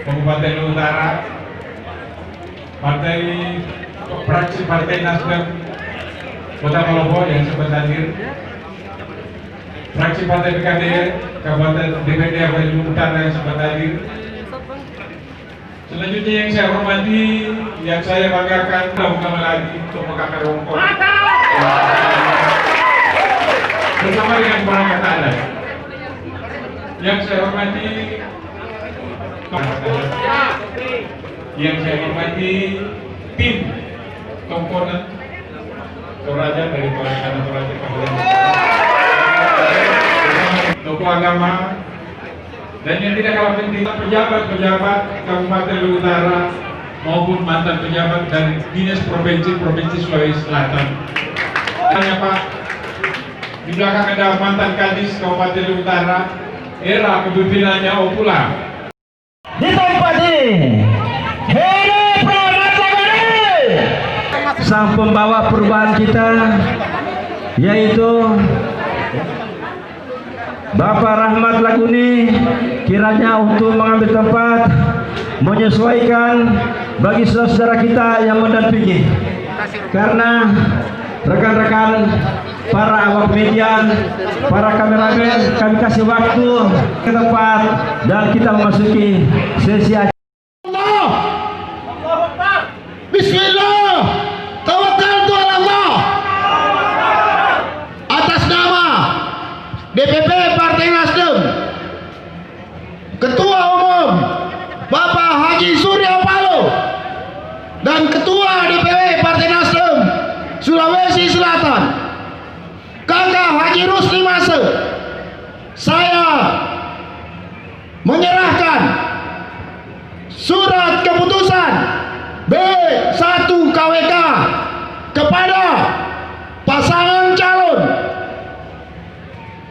Kabupaten Utara, fraksi Partai Nasdem Kota Palopo yang sempat hadir, fraksi Partai PKB Kabupaten DPD Kabupaten Utara yang sempat hadir. Selanjutnya yang saya hormati, yang saya banggakan, utama lagi untuk mengangkat rongkong bersama dengan perangkat adat. Yang saya hormati, tim komponen Toraja dari Toraja Kabupaten, tokoh agama, dan yang tidak kalah penting pejabat-pejabat Kabupaten Utara maupun mantan pejabat dan dinas provinsi Sulawesi Selatan. Hanya Pak, di belakang ada mantan Kadis Kabupaten Utara, era kepemimpinannya Opula. Di tempat ini, Heri Pramatagani, sang pembawa perubahan kita, yaitu Bapak Rahmat Laguni, kiranya untuk mengambil tempat, menyesuaikan bagi saudara kita yang mendampingi. Karena rekan-rekan para awak media, para kameramen, kami kasih waktu ke tempat dan kita memasuki sesi acara. Bismillah, tawakkaltu ala Allah. Atas nama DPP Partai Nasdem, Ketua Umum Bapak Haji Surya Paloh dan Ketua DPW Partai Nasdem Sulawesi Selatan, Kakak Haji Rusli Mase, saya menyerahkan surat keputusan B1 KWK kepada pasangan calon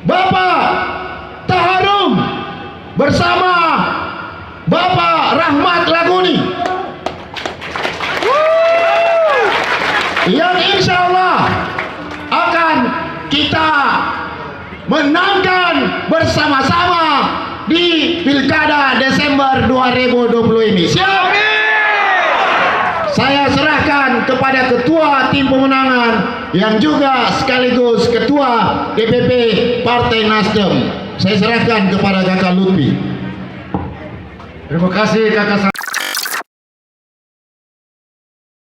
Bapak Taharum bersama Bapak Rahmat Laguni, yang insya Allah akan kita menangkan bersama-sama di Pilkada Desember 2020 ini. Siap? Saya serahkan kepada Ketua Tim Pemenangan yang juga sekaligus Ketua DPP Partai Nasdem. Saya serahkan kepada Kakak Lutfi. Terima kasih Kakak